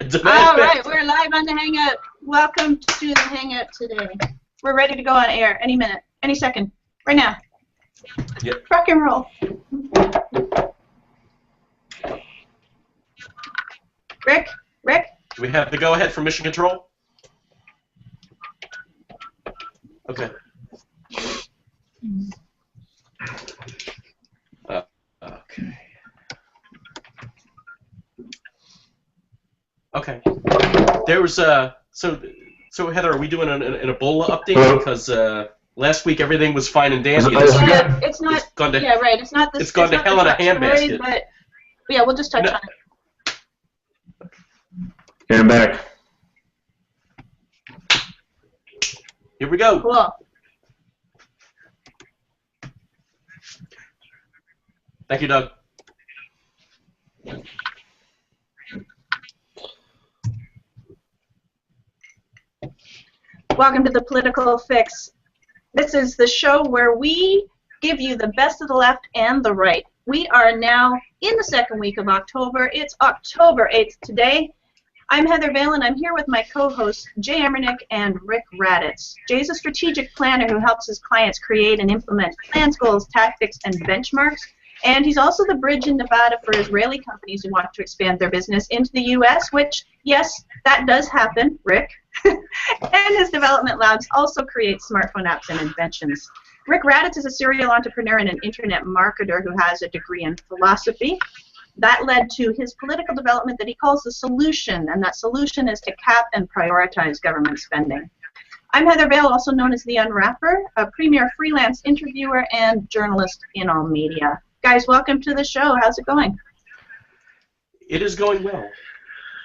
All right, we're live on the Hangout. Welcome to the Hangout today. We're ready to go on air any minute, any second, right now. Yep. Rock and roll. Rick? Do we have the go-ahead for mission control? Okay. Okay. Okay. There was so Heather, are we doing an Ebola update? Because last week everything was fine and dandy. It's not. Yeah, right. It's not this. It's gone to hell in a handbasket. But yeah, we'll just touch on it. Okay, I'm back. Here we go. Cool. Thank you, Doug. Welcome to the Political Fix. This is the show where we give you the best of the left and the right. We are now in the second week of October. It's October 8th today. I'm Heather Vale, and I'm here with my co-hosts, Jay Amernick and Rick Raddatz. Jay's a strategic planner who helps his clients create and implement plans, goals, tactics, and benchmarks. And he's also the bridge in Nevada for Israeli companies who want to expand their business into the U.S., which, yes, that does happen, Rick. And his development labs also create smartphone apps and inventions. Rick Raddatz is a serial entrepreneur and an internet marketer who has a degree in philosophy. That led to his political development that he calls the solution, and that solution is to cap and prioritize government spending. I'm Heather Vale, also known as the Unwrapper, a premier freelance interviewer and journalist in all media. Guys, welcome to the show. How's it going? It is going well.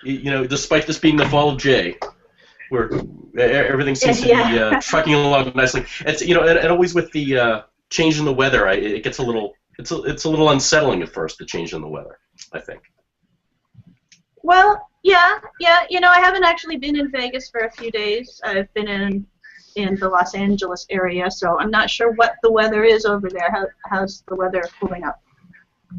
You know, despite this being the fall of Jay, where everything seems to be trucking along nicely. It's and always with the change in the weather, it gets a little. It's a little unsettling at first, the change in the weather, I think. Well, yeah. I haven't actually been in Vegas for a few days. I've been in the Los Angeles area, so I'm not sure what the weather is over there. How's the weather cooling up?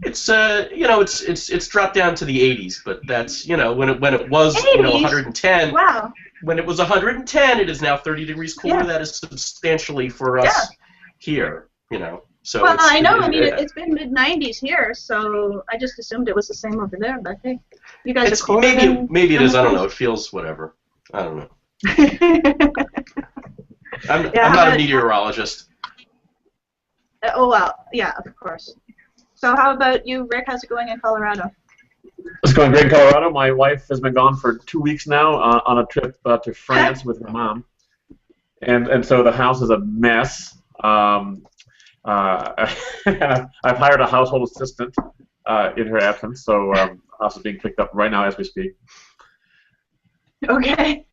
It's it's dropped down to the 80s, but that's when it was 110. Wow. When it was 110, it is now 30 degrees cooler. Yeah. That is substantially for us here, So well, I know. It's been mid-90s here, so I just assumed it was the same over there. But hey, you guys are cold. Maybe it is. I don't know. It feels whatever. I don't know. I'm not a meteorologist. Oh well, yeah, of course. So how about you, Rick? How's it going in Colorado? It's going great in Colorado. My wife has been gone for 2 weeks now on a trip to France with her mom, and so the house is a mess. I've hired a household assistant in her absence, so house is being picked up right now as we speak. Okay.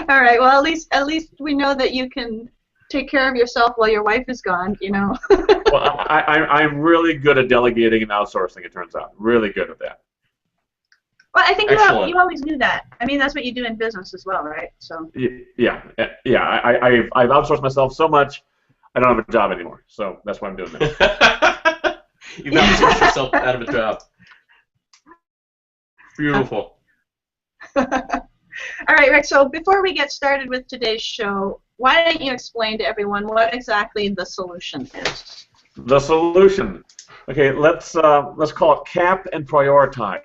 All right. Well, at least we know that you can take care of yourself while your wife is gone. Well, I'm really good at delegating and outsourcing. It turns out, really good at that. Well, I think you always knew that. I mean, that's what you do in business as well, right? So. Yeah. I've outsourced myself so much, I don't have a job anymore. So that's what I'm doing now. You've outsourced yourself out of a job. Beautiful. All right, Rick. So before we get started with today's show, why don't you explain to everyone what exactly the solution is? The solution. Okay, let's call it cap and prioritize.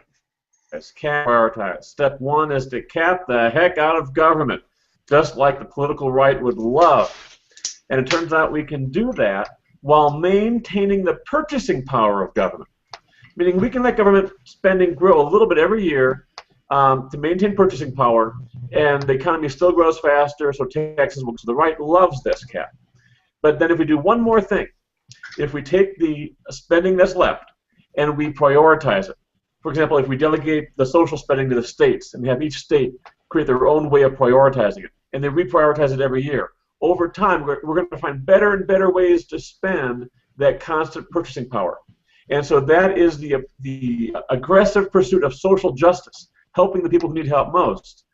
Cap and prioritize. Step one is to cap the heck out of government, just like the political right would love. And it turns out we can do that while maintaining the purchasing power of government. Meaning we can let government spending grow a little bit every year to maintain purchasing power, and the economy still grows faster, so taxes will. So the right loves this cap. But then if we do one more thing, if we take the spending that's left and we prioritize it, for example, if we delegate the social spending to the states and have each state create their own way of prioritizing it, and they reprioritize it every year, over time we're going to find better and better ways to spend that constant purchasing power. And so that is the aggressive pursuit of social justice, helping the people who need help most,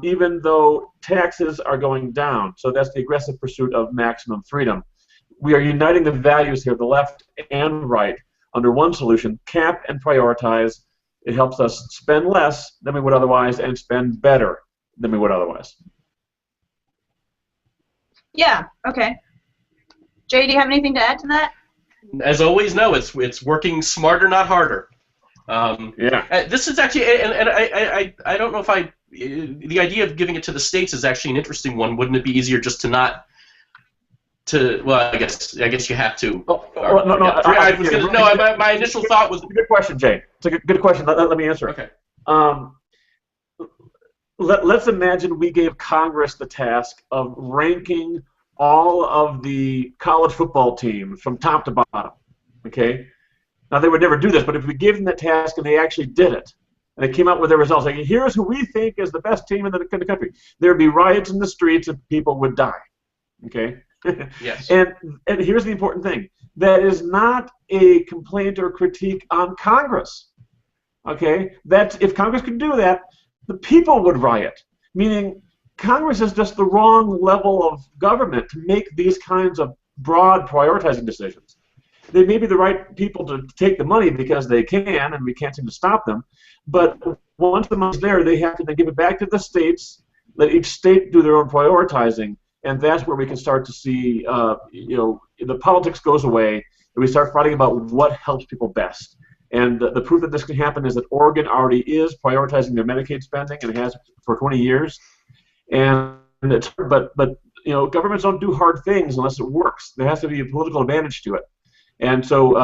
even though taxes are going down. So that's the aggressive pursuit of maximum freedom. We are uniting the values here, the left and right, under one solution: cap and prioritize, social justice. It helps us spend less than we would otherwise and spend better than we would otherwise. Yeah, okay. Jay, do you have anything to add to that? As always, no. It's working smarter, not harder. Yeah. This is actually, and I don't know if the idea of giving it to the states is actually an interesting one. Wouldn't it be easier just to not to? Well, I guess you have to. My initial thought was. It's a good question, Jay. It's a good question. Let me answer it. Okay. Let's imagine we gave Congress the task of ranking all of the college football teams from top to bottom. Okay. Now, they would never do this, but if we gave them the task and they actually did it, and they came out with their results, like, here's who we think is the best team in the country, there would be riots in the streets and people would die. Okay? Yes. And here's the important thing. That is not a complaint or critique on Congress. Okay? If Congress could do that, the people would riot, meaning Congress is just the wrong level of government to make these kinds of broad prioritizing decisions. They may be the right people to take the money because they can, and we can't seem to stop them. But once the money's there, they have to then give it back to the states, let each state do their own prioritizing, and that's where we can start to see, the politics goes away, and we start fighting about what helps people best. And the proof that this can happen is that Oregon already is prioritizing their Medicaid spending, and it has for 20 years. And it's, but governments don't do hard things unless it works. There has to be a political advantage to it. And so,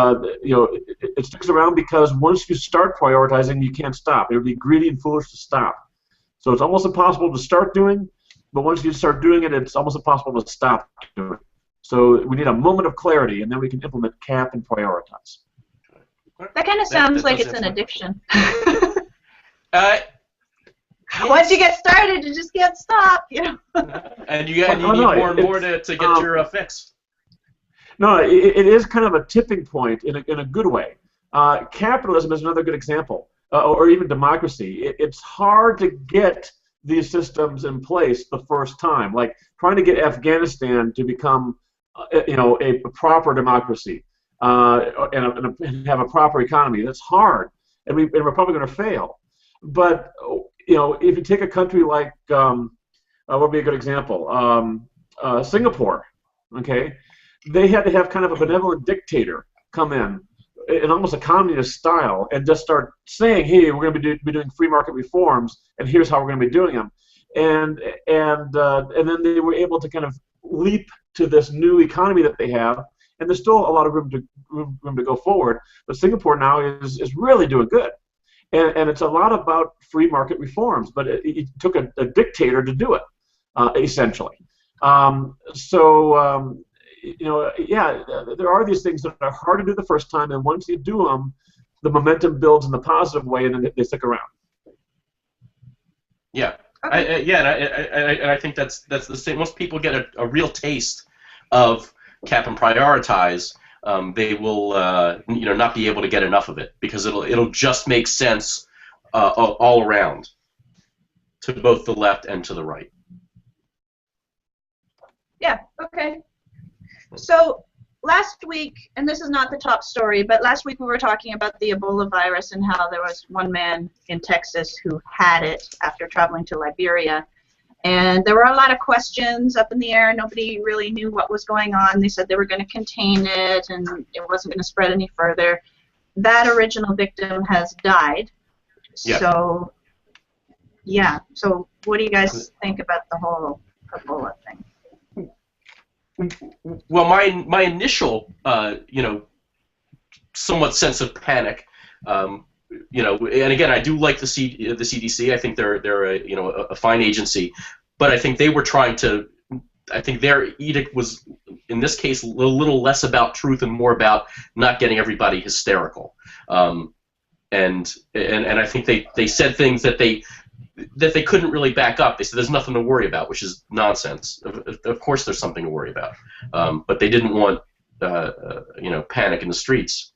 it sticks around because once you start prioritizing, you can't stop. It would be greedy and foolish to stop. So it's almost impossible to start doing, but once you start doing it, it's almost impossible to stop doing. So we need a moment of clarity, and then we can implement cap and prioritize. That kind of sounds like it's an addiction. Once you get started, you just can't stop. And you need more and more to get your fix. No, it is kind of a tipping point in a good way. Capitalism is another good example, or even democracy. It's hard to get these systems in place the first time, like trying to get Afghanistan to become, a proper democracy and have a proper economy. That's hard, and we're probably going to fail. But if you take a country like, what would be a good example? Singapore, okay. They had to have kind of a benevolent dictator come in almost a communist style, and just start saying, "Hey, we're going to be doing free market reforms, and here's how we're going to be doing them." And then they were able to kind of leap to this new economy that they have, and there's still a lot of room to go forward. But Singapore now is really doing good, and it's a lot about free market reforms. But it took a dictator to do it, essentially. There are these things that are hard to do the first time, and once you do them, the momentum builds in the positive way, and then they stick around. Yeah, and I think that's the same. Once people get a real taste of cap and prioritize, they will not be able to get enough of it, because it'll just make sense all around, to both the left and to the right. Yeah. Okay. So last week, and this is not the top story, but last week we were talking about the Ebola virus and how there was one man in Texas who had it after traveling to Liberia. And there were a lot of questions up in the air. Nobody really knew what was going on. They said they were going to contain it and it wasn't going to spread any further. That original victim has died. Yep. So, yeah. So what do you guys think about the whole Ebola thing? Well, my initial, somewhat sense of panic, and again, I do like the CDC. I think they're a fine agency, but I think they were trying to. I think their edict was, in this case, a little less about truth and more about not getting everybody hysterical. And I think they said things that they couldn't really back up. They said there's nothing to worry about, which is nonsense. Of course there's something to worry about. But they didn't want panic in the streets.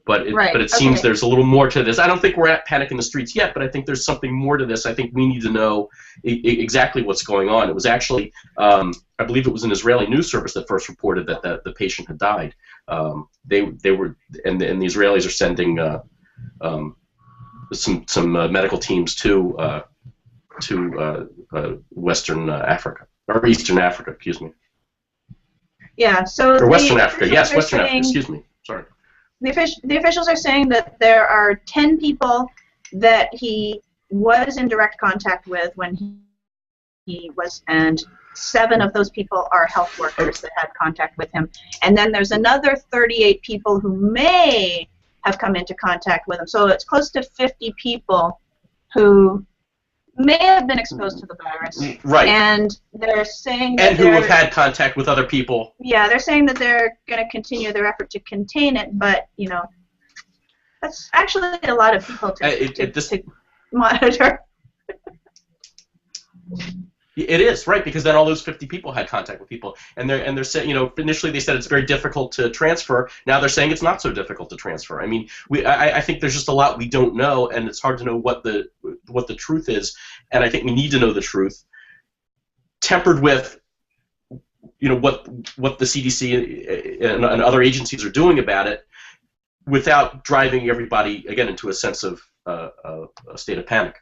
But it seems there's a little more to this. I don't think we're at panic in the streets yet, but I think there's something more to this. I think we need to know exactly what's going on. It was actually, I believe it was an Israeli news service that first reported that the patient had died. They were, and the Israelis are sending some medical teams to Western Africa, or Eastern Africa, excuse me. Yeah, so or Western Africa, officials yes, are Western Africa, saying- excuse me, sorry. The officials are saying that there are 10 people that he was in direct contact with when he was, and 7 of those people are health workers that had contact with him. And then there's another 38 people who may have come into contact with him. So it's close to 50 people who may have been exposed to the virus. Right. And they're saying that and who have had contact with other people. Yeah, they're saying that they're going to continue their effort to contain it, but, you know, that's actually a lot of people to monitor. It is, right, because then all those 50 people had contact with people, and they're saying, you know, initially they said it's very difficult to transfer. Now they're saying it's not so difficult to transfer. I mean, I think there's just a lot we don't know, and it's hard to know what the truth is, and I think we need to know the truth, tempered with, you know, what the CDC and other agencies are doing about it, without driving everybody again into a sense of a state of panic.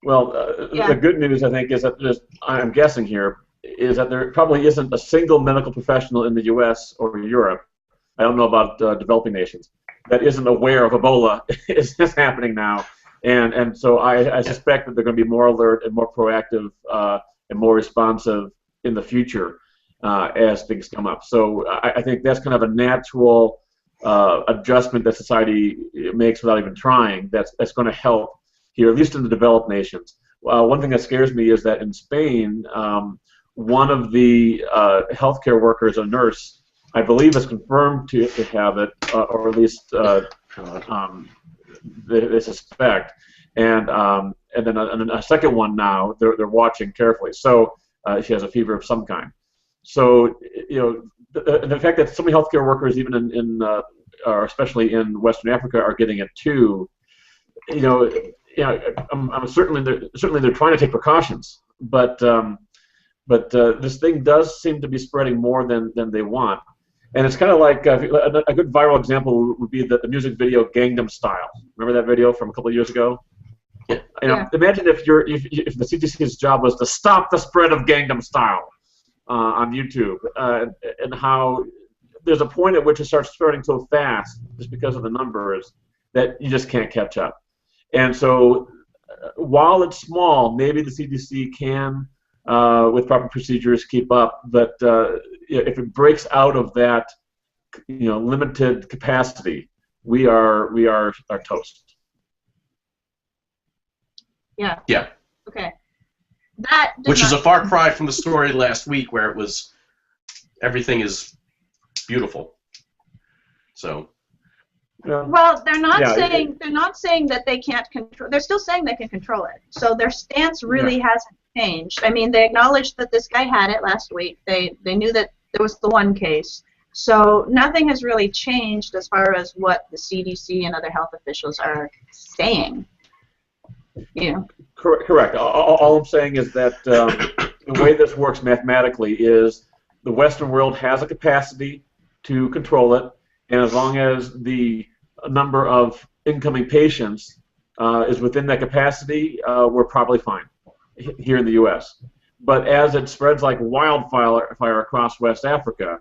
Well, the good news, I think, is that I'm guessing here, is that there probably isn't a single medical professional in the U.S. or Europe, I don't know about developing nations, that isn't aware of Ebola is happening now. And so I suspect that they're going to be more alert and more proactive and more responsive in the future as things come up. So I think that's kind of a natural adjustment that society makes without even trying. That's going to help here, at least in the developed nations. One thing that scares me is that in Spain, one of the healthcare workers, a nurse, I believe is confirmed to have it, or at least they suspect, and then a second one now they're watching carefully. So she has a fever of some kind. So you know, the fact that so many healthcare workers, even or especially in Western Africa, are getting it too. You know, I'm certainly they're trying to take precautions, but this thing does seem to be spreading more than they want. And it's kind of like a good viral example would be the music video Gangnam Style. Remember that video from a couple of years ago? You know, imagine if the CDC's job was to stop the spread of Gangnam Style on YouTube, and how there's a point at which it starts spreading so fast just because of the numbers that you just can't catch up. And so, while it's small, maybe the CDC can, with proper procedures, keep up. But if it breaks out of that, limited capacity, we are toast. Yeah. Yeah. Okay. Which is a far cry from the story last week, where it was everything is beautiful. So. Well, they're not saying that they can't control. They're still saying they can control it. So their stance really hasn't changed. I mean, they acknowledged that this guy had it last week. They knew that there was the one case. So nothing has really changed as far as what the CDC and other health officials are saying. Correct. All I'm saying is that the way this works mathematically is the Western world has a capacity to control it, and as long as the number of incoming patients is within that capacity, we're probably fine here in the U.S. But as it spreads like wildfire across West Africa,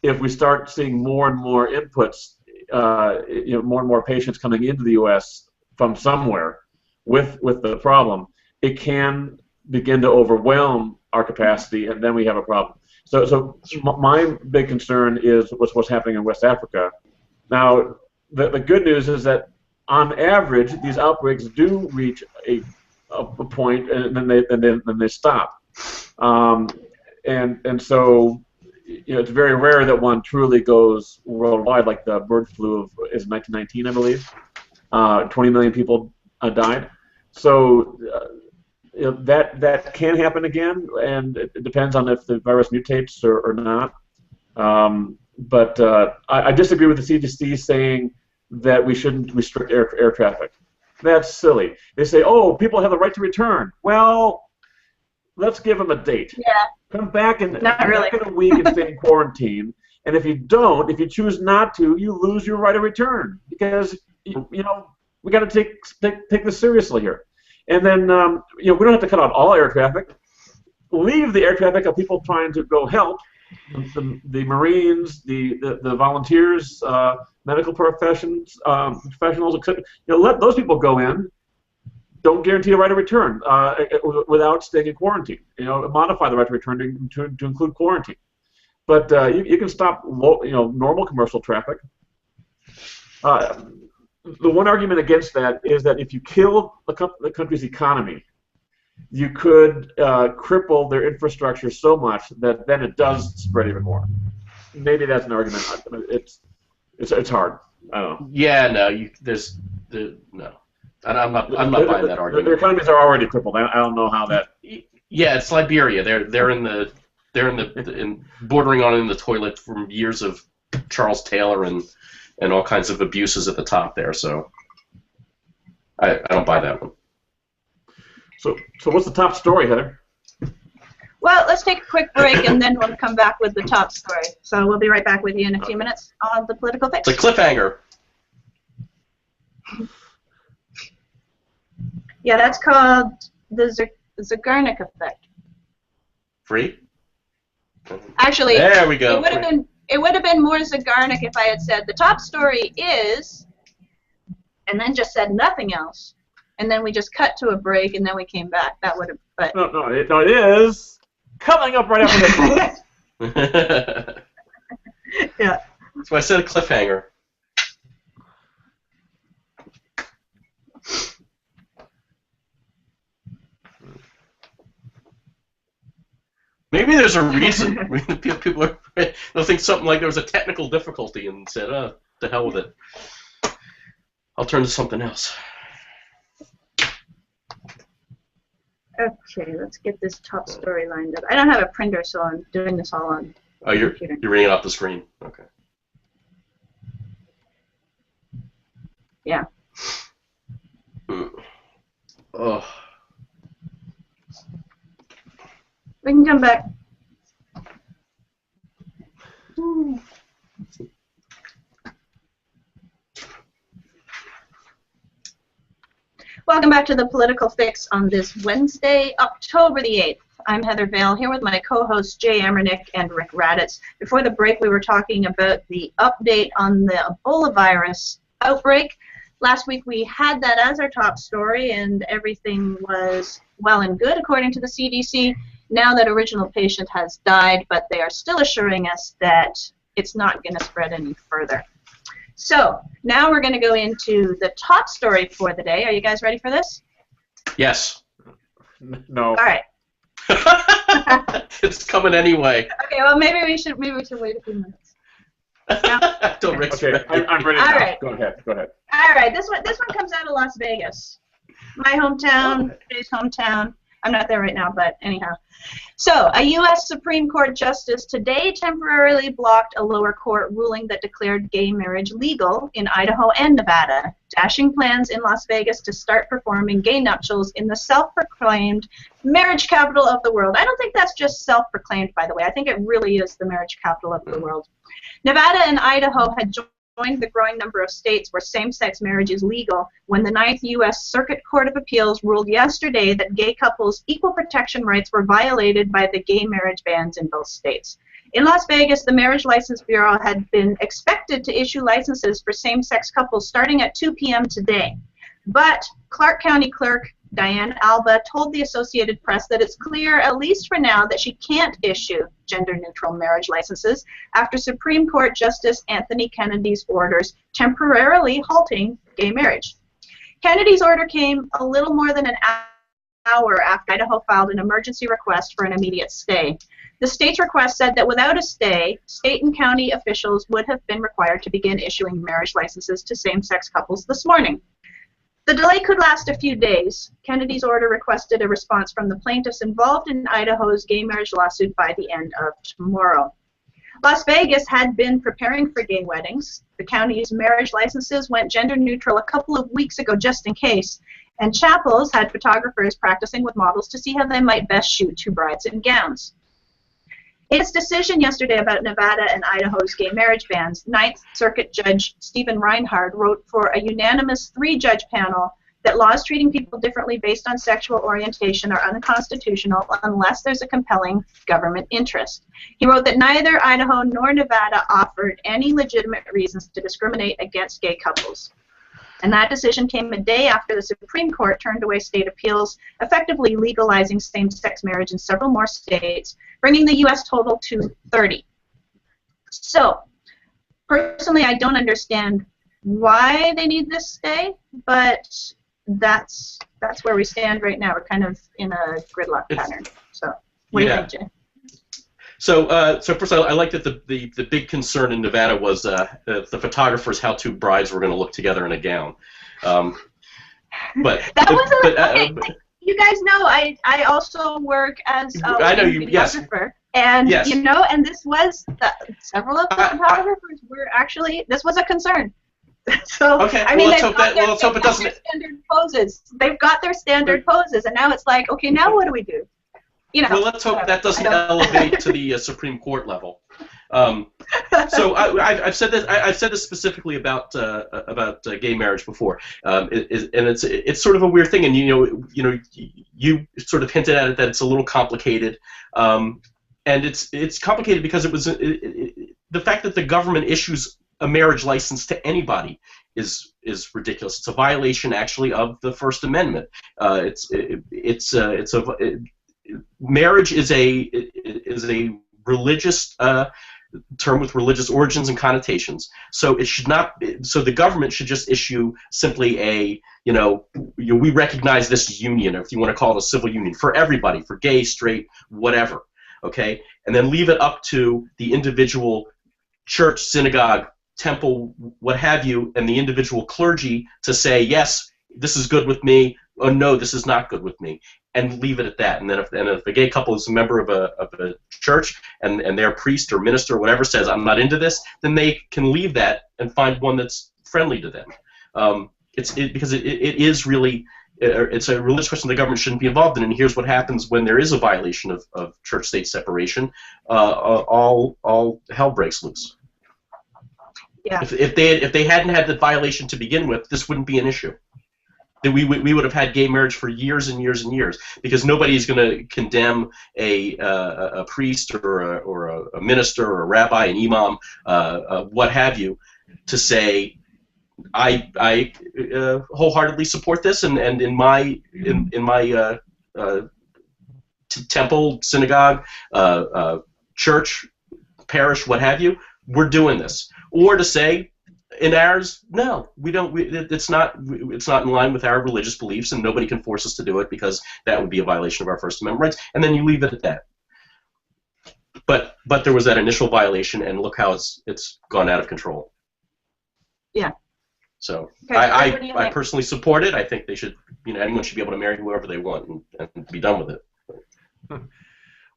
if we start seeing more and more inputs, more and more patients coming into the U.S. from somewhere with the problem, it can begin to overwhelm our capacity, and then we have a problem. So my big concern is what's happening in West Africa. Now, the good news is that on average, these outbreaks do reach a point, and then they stop. And so it's very rare that one truly goes worldwide, like the bird flu of 1919, I believe. 20 million people died. So that can happen again, and it depends on if the virus mutates or not. But I disagree with the CDC saying that we shouldn't restrict air traffic. That's silly. They say, oh, people have the right to return. Well, let's give them a date. Yeah. Come back in a week and stay in quarantine. And if you choose not to, you lose your right of return, because We got to take this seriously here. And then we don't have to cut out all air traffic. Leave the air traffic of people trying to go help, the Marines, the volunteers, medical professionals, etc. Let those people go in. Don't guarantee a right of return without staying in quarantine. Modify the right to return to include quarantine. But you can stop normal commercial traffic. The one argument against that is that if you kill the country's economy, you could cripple their infrastructure so much that then it does spread even more. Maybe that's an argument. It's hard. I don't know. Yeah, no. No. I'm not buying that argument. Their economies are already crippled. I don't know how that. Yeah, it's Liberia. They're bordering on in the toilet from years of Charles Taylor and all kinds of abuses at the top there. So I don't buy that one. So what's the top story, Heather? Well, let's take a quick break and then we'll come back with the top story. So we'll be right back with you in a few minutes on the political fix. It's a cliffhanger. Yeah, that's called the Zygarnik effect. Free? Actually, there we go. It would have been more Zygarnik if I had said the top story is, and then just said nothing else, and then we just cut to a break and then we came back. That would have. But no, it is coming up right after this. Yeah. So I said a cliffhanger. Maybe there's a reason. People they'll think something like there was a technical difficulty and said, "Oh, to hell with it. I'll turn to something else." Okay, let's get this top story lined up. I don't have a printer, so I'm doing this all on computer. You're reading it off the screen. Okay. Yeah. Oh. We can come back. Welcome back to the Political Fix on this Wednesday, October the 8th. I'm Heather Vale, here with my co-hosts Jay Amernick and Rick Raddatz. Before the break, we were talking about the update on the Ebola virus outbreak. Last week we had that as our top story, and everything was well and good according to the CDC. Now that original patient has died, but they are still assuring us that it's not going to spread any further. So now we're going to go into the top story for the day. Are you guys ready for this? Yes. No. All right. It's coming anyway. Okay. Well, maybe we should wait a few minutes. Yeah. Don't Rick's okay. I'm ready. All now. right. Go ahead. All right. This one comes out of Las Vegas, my hometown, Jay's hometown. I'm not there right now, but anyhow. So, a U.S. Supreme Court justice today temporarily blocked a lower court ruling that declared gay marriage legal in Idaho and Nevada, dashing plans in Las Vegas to start performing gay nuptials in the self-proclaimed marriage capital of the world. I don't think that's just self-proclaimed, by the way. I think it really is the marriage capital of the world. Nevada and Idaho had joined the growing number of states where same-sex marriage is legal when the 9th U.S. Circuit Court of Appeals ruled yesterday that gay couples' equal protection rights were violated by the gay marriage bans in both states. In Las Vegas, the Marriage License Bureau had been expected to issue licenses for same-sex couples starting at 2 p.m. today. But Clark County Clerk Diane Alba told the Associated Press that it's clear, at least for now, that she can't issue gender-neutral marriage licenses after Supreme Court Justice Anthony Kennedy's orders temporarily halting gay marriage. Kennedy's order came a little more than an hour after Idaho filed an emergency request for an immediate stay. The state's request said that without a stay, state and county officials would have been required to begin issuing marriage licenses to same-sex couples this morning. The delay could last a few days. Kennedy's order requested a response from the plaintiffs involved in Idaho's gay marriage lawsuit by the end of tomorrow. Las Vegas had been preparing for gay weddings. The county's marriage licenses went gender neutral a couple of weeks ago just in case, and chapels had photographers practicing with models to see how they might best shoot two brides in gowns. His decision yesterday about Nevada and Idaho's gay marriage bans, Ninth Circuit Judge Stephen Reinhard wrote for a unanimous 3-judge panel that laws treating people differently based on sexual orientation are unconstitutional unless there's a compelling government interest. He wrote that neither Idaho nor Nevada offered any legitimate reasons to discriminate against gay couples. And that decision came a day after the Supreme Court turned away state appeals, effectively legalizing same-sex marriage in several more states, bringing the U.S. total to 30. So, personally, I don't understand why they need this stay, but that's where we stand right now. We're kind of in a gridlock pattern. So, what do you think, Jay? So first, I like that the big concern in Nevada was the photographers how two brides were going to look together in a gown. But that was you guys know I also work as a videographer, and you know, and this was several of the photographers were actually this was a concern. So okay, I mean, let's hope it doesn't. Their standard poses. They've got their standard poses, and now it's like, okay, now what do we do? You know, well, let's hope that doesn't elevate to the Supreme Court level. So I've said this. I've said this specifically about gay marriage before, and it's sort of a weird thing. And you sort of hinted at it that it's a little complicated, and it's complicated because it was the fact that the government issues a marriage license to anybody is ridiculous. It's a violation actually of the First Amendment. Marriage is a religious term with religious origins and connotations. So it should not. So the government should just issue simply we recognize this union, or if you want to call it a civil union, for everybody, for gay, straight, whatever. Okay, and then leave it up to the individual church, synagogue, temple, what have you, and the individual clergy to say yes, this is good with me, or no, this is not good with me. And leave it at that. And then if a gay couple is a member of a church and their priest or minister or whatever says, I'm not into this, then they can leave that and find one that's friendly to them. Because it is really, it's a religious question the government shouldn't be involved in. And here's what happens when there is a violation of church-state separation. All hell breaks loose. Yeah. If they hadn't had the violation to begin with, this wouldn't be an issue. That we would have had gay marriage for years and years and years, because nobody's going to condemn a priest or a minister or a rabbi, an imam, what have you, to say I wholeheartedly support this, and in my temple, synagogue, church, parish, what have you, we're doing this, or to say, in ours, no, we don't. It's not in line with our religious beliefs, and nobody can force us to do it because that would be a violation of our First Amendment rights. And then you leave it at that. But there was that initial violation, and look how it's gone out of control. Yeah. So okay, I personally support it. I think they should. Anyone should be able to marry whoever they want and be done with it.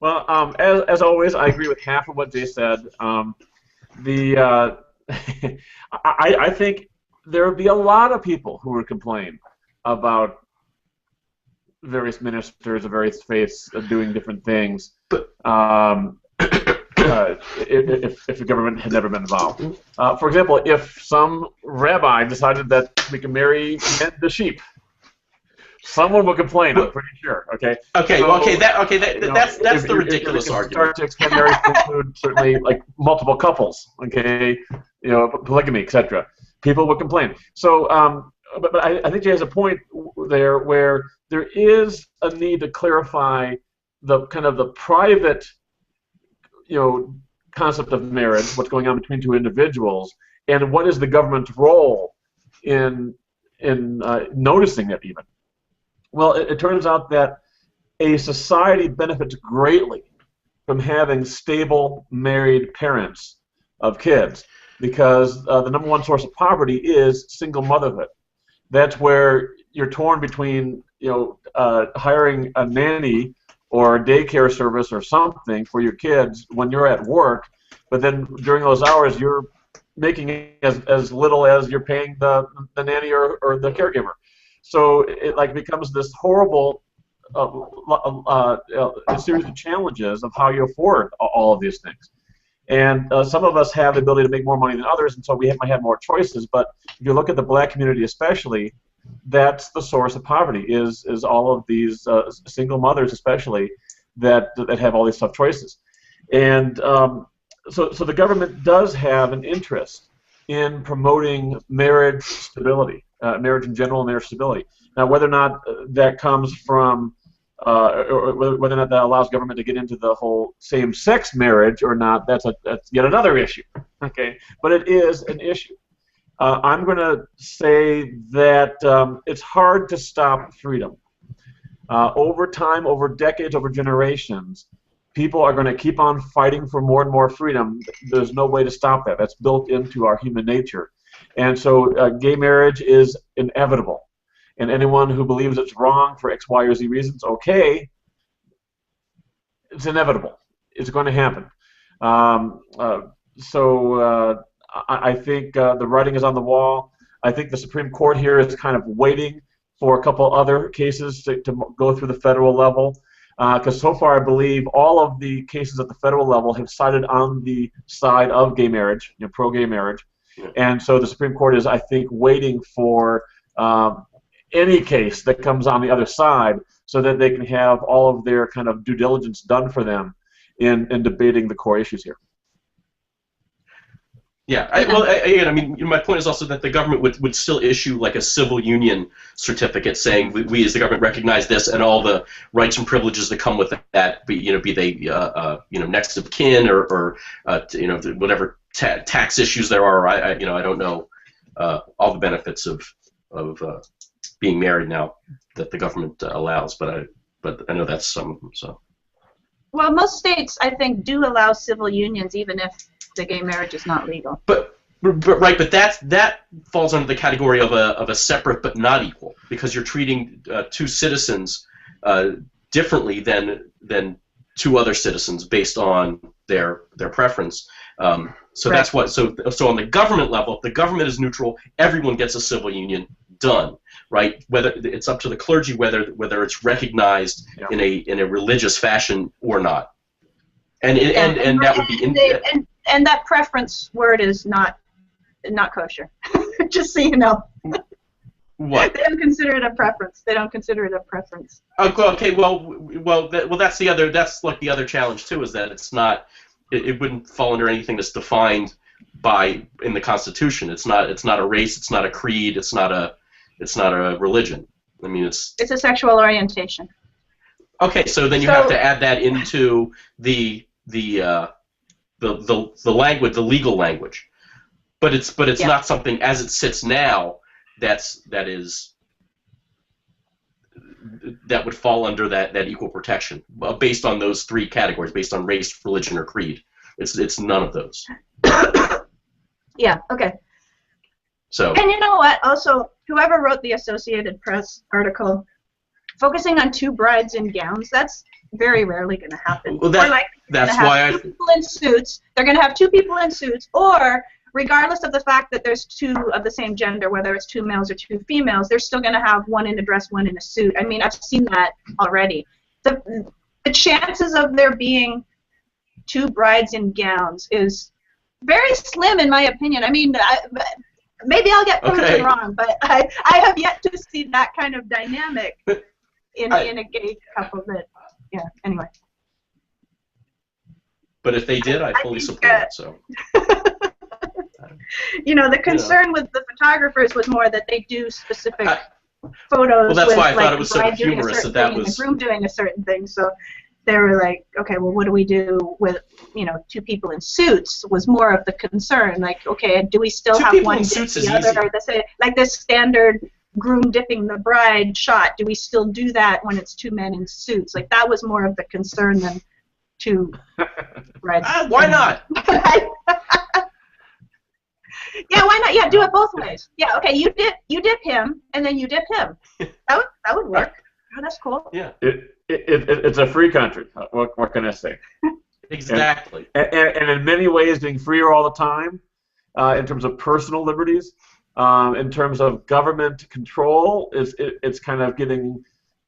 Well, as always, I agree with half of what Jay said. I think there would be a lot of people who would complain about various ministers of various faiths doing different things, but if the government had never been involved. For example, if some rabbi decided that we can marry men to sheep, someone will complain. I'm pretty sure. Okay. Okay. So, that's the ridiculous argument. Start to expand marriage to include certainly like multiple couples. Okay. Polygamy, etc. People will complain. So, but I think Jay has a point there where there is a need to clarify the kind of the private, concept of marriage, what's going on between two individuals, and what is the government's role in noticing it even. Well, it turns out that a society benefits greatly from having stable married parents of kids, because the number one source of poverty is single motherhood. That's where you're torn between hiring a nanny or a daycare service or something for your kids when you're at work, but then during those hours you're making as little as you're paying the nanny or the caregiver. So it becomes this horrible a series of challenges of how you afford all of these things. And some of us have the ability to make more money than others, and so we might have more choices. But if you look at the black community especially, that's the source of poverty, is all of these single mothers especially that have all these tough choices. And so the government does have an interest in promoting marriage stability, marriage in general, and marriage stability. Now, whether or not that comes from or whether or not that allows government to get into the whole same-sex marriage or not, that's yet another issue. Okay, but it is an issue. I'm going to say that it's hard to stop freedom. Over time, over decades, over generations, people are going to keep on fighting for more and more freedom. There's no way to stop that. That's built into our human nature. And so gay marriage is inevitable. And anyone who believes it's wrong for X, Y, or Z reasons, okay, it's inevitable. It's going to happen. I think the writing is on the wall. I think the Supreme Court here is kind of waiting for a couple other cases to go through the federal level. Because so far I believe all of the cases at the federal level have sided on the side of gay marriage, pro-gay marriage. Yeah. And so the Supreme Court is, I think, waiting for any case that comes on the other side so that they can have all of their kind of due diligence done for them in debating the core issues here. Yeah, my point is also that the government would still issue like a civil union certificate saying we as the government recognize this and all the rights and privileges that come with that, be they next of kin or whatever tax issues there are. I don't know all the benefits of being married now that the government allows, but I know that's some of them. So. Well, most states I think do allow civil unions even if the gay marriage is not legal. But that falls under the category of a separate but not equal, because you're treating two citizens differently than two other citizens based on their preference. So right. That's what. So on the government level, if the government is neutral, everyone gets a civil union done. Right? Whether it's up to the clergy whether it's recognized in a religious fashion or not. And that would be and that preference word is not kosher. Just so you know. What? They don't consider it a preference. They don't consider it a preference. Okay. Well, that's the other. That's like the other challenge too. Is that it's not. It wouldn't fall under anything that's defined in the Constitution. It's not a race. It's not a creed. It's not a religion. I mean, it's a sexual orientation. Okay, so then you have to add that into the language, the legal language. But it's not something as it sits now that would fall under that equal protection based on those three categories, based on race, religion, or creed. It's none of those. Yeah. Okay. So. And you know what? Also, whoever wrote the Associated Press article, focusing on two brides in gowns, that's very rarely going to happen. Well, that's why two people in suits. They're going to have two people in suits, or regardless of the fact that there's two of the same gender, whether it's two males or two females, they're still going to have one in a dress, one in a suit. I mean, I've seen that already. The chances of there being two brides in gowns is very slim, in my opinion. I mean, maybe I'll get proven wrong, but I have yet to see that kind of dynamic in a gay couple. That anyway. But if they did, I fully support it. So. The concern with the photographers was more that they do specific photos. Well, that's with, why I like, thought it was so humorous that was. And the groom doing a certain thing, so. They were like, okay, well, what do we do with, two people in suits was more of the concern. Like, okay, do we still have one dip the other? Or like this standard groom dipping the bride shot, do we still do that when it's two men in suits? Like, that was more of the concern than two brides. Why not? Yeah, why not? Yeah, do it both ways. Yeah, okay, you dip him, and then you dip him. That would work. Oh, that's cool. Yeah. It's a free country. What can I say? Exactly. And in many ways, being freer all the time, in terms of personal liberties, in terms of government control, it's kind of getting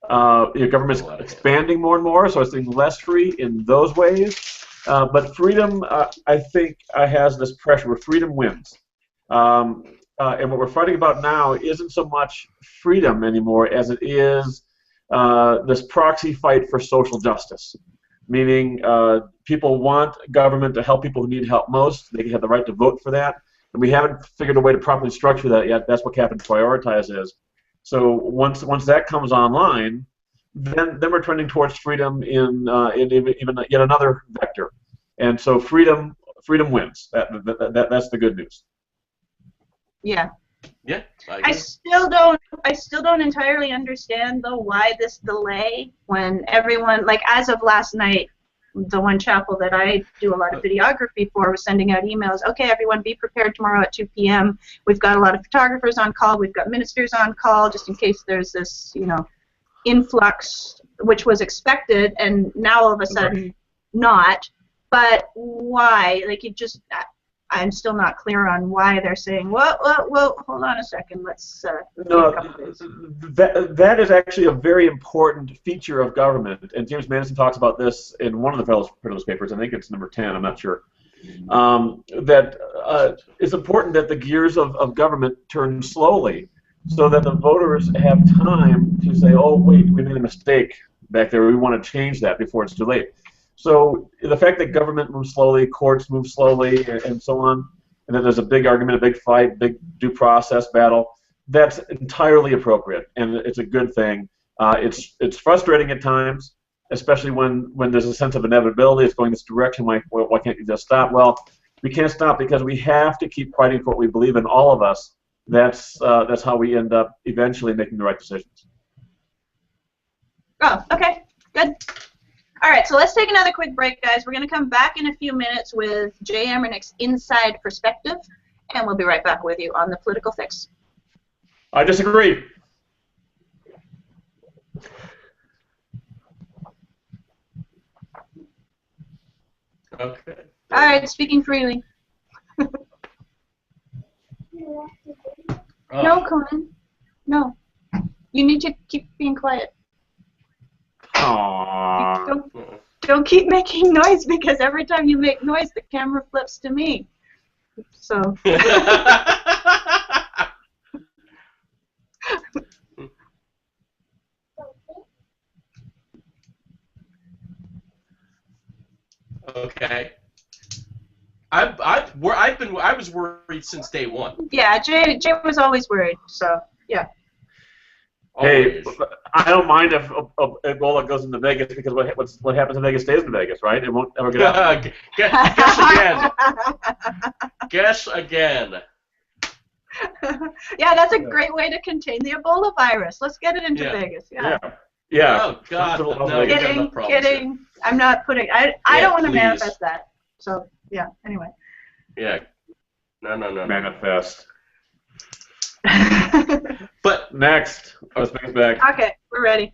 Government's expanding more and more, so it's getting less free in those ways. But freedom, I think, has this pressure where freedom wins. And what we're fighting about now isn't so much freedom anymore as it is this proxy fight for social justice, meaning people want government to help people who need help most. They have the right to vote for that, and we haven't figured a way to properly structure that yet. That's what Cap and Prioritize is. So once that comes online, then we're trending towards freedom in even yet another vector, and so freedom wins. That's the good news. Yeah. Yeah. I still don't entirely understand though why this delay when everyone, like as of last night, the one chapel that I do a lot of videography for was sending out emails. Okay, everyone, be prepared tomorrow at 2 p.m. We've got a lot of photographers on call. We've got ministers on call, just in case there's this, influx, which was expected, and now all of a sudden not. But why? Like I'm still not clear on why they're saying, well, hold on a second, let's no, that is actually a very important feature of government, and James Madison talks about this in one of the Federalist Papers. I think it's number 10, I'm not sure. That it's important that the gears of government turn slowly so that the voters have time to say, oh, wait, we made a mistake back there, we want to change that before it's too late. So the fact that government moves slowly, courts move slowly, and so on, and then there's a big argument, a big fight, big due process battle, that's entirely appropriate, and it's a good thing. It's frustrating at times, especially when there's a sense of inevitability. It's going this direction. Like, well, why can't you just stop? Well, we can't stop because we have to keep fighting for what we believe in, all of us. That's how we end up eventually making the right decisions. Oh, okay, good. All right, so let's take another quick break, guys. We're going to come back in a few minutes with Jay Amernick's Inside Perspective, and we'll be right back with you on the Political Fix. I disagree. Okay. All right, speaking freely. No, Conan. No. You need to keep being quiet. Don't keep making noise, because every time you make noise, the camera flips to me. So. Okay. I was worried since day one. Yeah, Jay was always worried. So yeah. Hey, I don't mind if Ebola goes into Vegas, because what happens in Vegas stays in Vegas, right? It won't ever get out. Guess again. Guess again. Yeah, that's a great way to contain the Ebola virus. Let's get it into Vegas. Yeah. Oh God. No, kidding. I'm not putting. I don't want to manifest that. So yeah. Anyway. Yeah. No. Manifest. But next, let's bring it back. Okay, we're ready.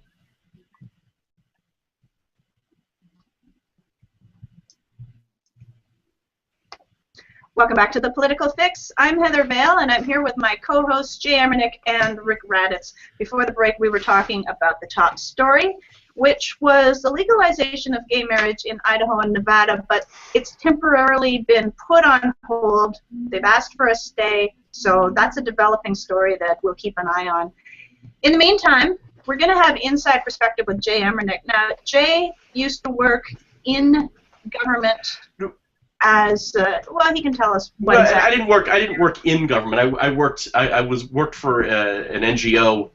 Welcome back to the Political Fix. I'm Heather Vale, and I'm here with my co-hosts Jay Amernick and Rick Raddatz. Before the break, we were talking about the top story, which was the legalization of gay marriage in Idaho and Nevada, but it's temporarily been put on hold. They've asked for a stay, so that's a developing story that we'll keep an eye on. In the meantime, we're going to have Inside Perspective with Jay Amernick. Now, Jay used to work in government as well. He can tell us what exactly. I didn't work in government. I worked for an NGO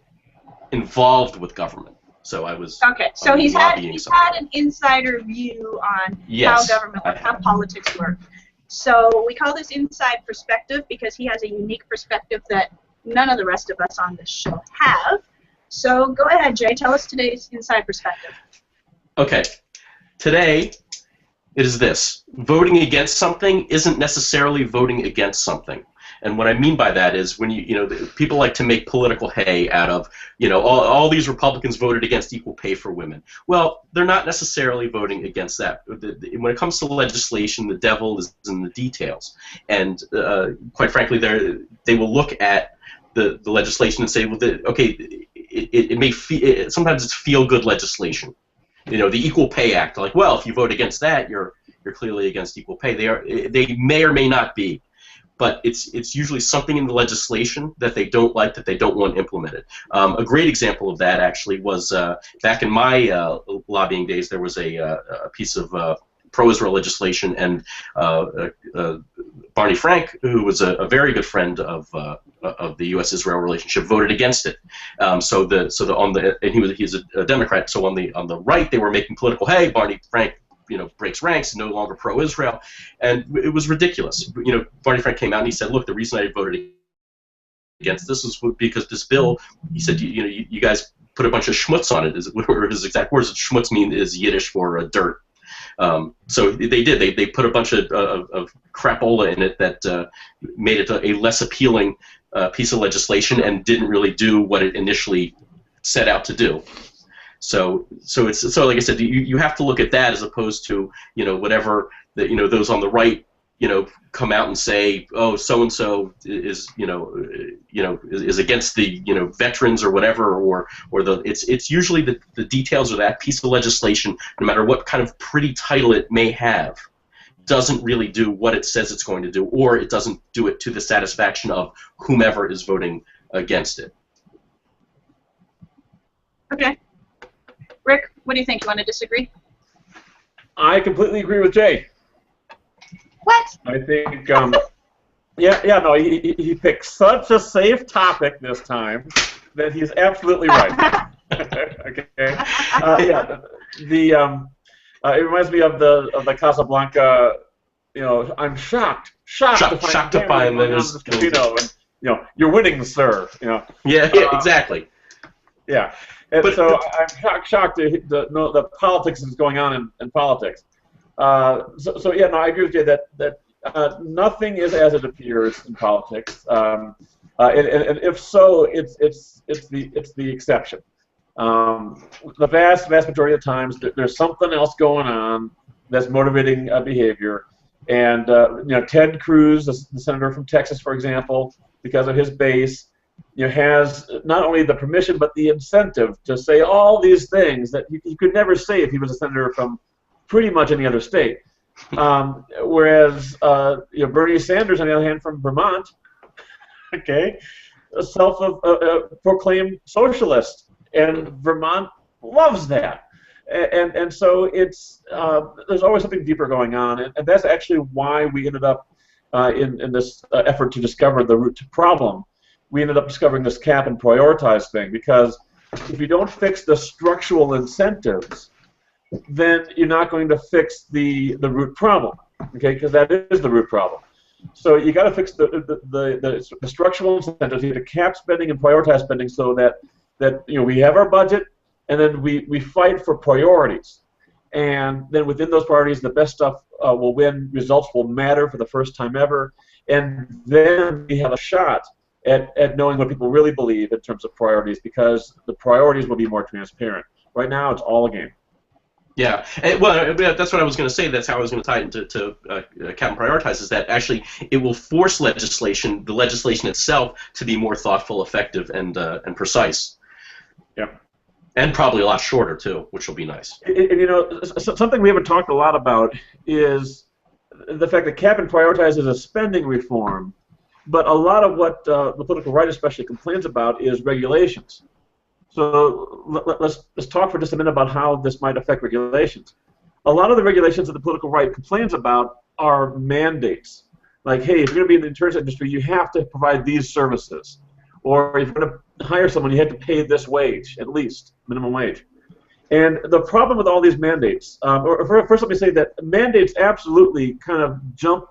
involved with government. So I was. Okay, so he's had an insider view on how government works, how politics work. So we call this Inside Perspective because he has a unique perspective that none of the rest of us on this show have. So go ahead, Jay. Tell us today's Inside Perspective. Okay. Today, it is this. Voting against something isn't necessarily voting against something. And what I mean by that is when people like to make political hay out of, all these Republicans voted against equal pay for women. Well, they're not necessarily voting against that. When it comes to legislation, the devil is in the details. And quite frankly, they will look at the legislation and say, well, it may feel, sometimes it's feel-good legislation. The Equal Pay Act. Like, well, if you vote against that, you're clearly against equal pay. They may or may not be, but it's usually something in the legislation that they don't like, that they don't want implemented. A great example of that actually was back in my lobbying days. There was a piece of pro-Israel legislation, and Barney Frank, who was a very good friend of the U.S.-Israel relationship, voted against it. And he's a Democrat. So on the right, they were making political hay. Barney Frank, breaks ranks, no longer pro-Israel, and it was ridiculous. Barney Frank came out and he said, "Look, the reason I voted against this was because this bill," he said, "you guys put a bunch of schmutz on it." His exact words, schmutz is Yiddish for dirt. So they did. They put a bunch of crapola in it that made it a less appealing piece of legislation and didn't really do what it initially set out to do. So like I said, you have to look at that as opposed to whatever those on the right come out and say, oh, so and so is is against the veterans or whatever, or it's usually the details of that piece of legislation, no matter what kind of pretty title it may have, doesn't really do what it says it's going to do, or it doesn't do it to the satisfaction of whomever is voting against it. Okay. Rick, what do you think? You want to disagree? I completely agree with Jay. What? I think, no, he picked such a safe topic this time that he's absolutely right. Okay. It reminds me of the Casablanca. I'm shocked to find that this casino, and you're winning, sir. Yeah, exactly. Yeah. And so I'm shocked to know that politics is going on in politics. I agree with you that nothing is as it appears in politics, and if so, it's the exception. The vast majority of times, there's something else going on that's motivating behavior. And Ted Cruz, the senator from Texas, for example, because of his base, has not only the permission but the incentive to say all these things that he could never say if he was a senator from pretty much any other state. Whereas Bernie Sanders, on the other hand, from Vermont, okay, a self-proclaimed socialist, and Vermont loves that. And so it's there's always something deeper going on, and that's actually why we ended up in this effort to discover the root to problem. We ended up discovering this cap and prioritize thing, because if you don't fix the structural incentives, then you're not going to fix the root problem, okay? Because that is the root problem. So you got to fix the structural incentives. You have to cap spending and prioritize spending so that we have our budget, and then we fight for priorities, and then within those priorities, the best stuff will win. Results will matter for the first time ever, and then we have a shot at knowing what people really believe in terms of priorities, because the priorities will be more transparent. Right now, it's all a game. Yeah, well, that's what I was going to say. That's how I was going to tie it into cap and prioritize, is that actually it will force the legislation itself, to be more thoughtful, effective, and precise. Yeah. And probably a lot shorter, too, which will be nice. Something we haven't talked a lot about is the fact that cap and prioritize is a spending reform, but a lot of what the political right especially complains about is regulations. So let's talk for just a minute about how this might affect regulations. A lot of the regulations that the political right complains about are mandates. Like, hey, if you're going to be in the insurance industry, you have to provide these services. Or if you're going to hire someone, you have to pay this wage, at least, minimum wage. And the problem with all these mandates, first let me say that mandates absolutely kind of jump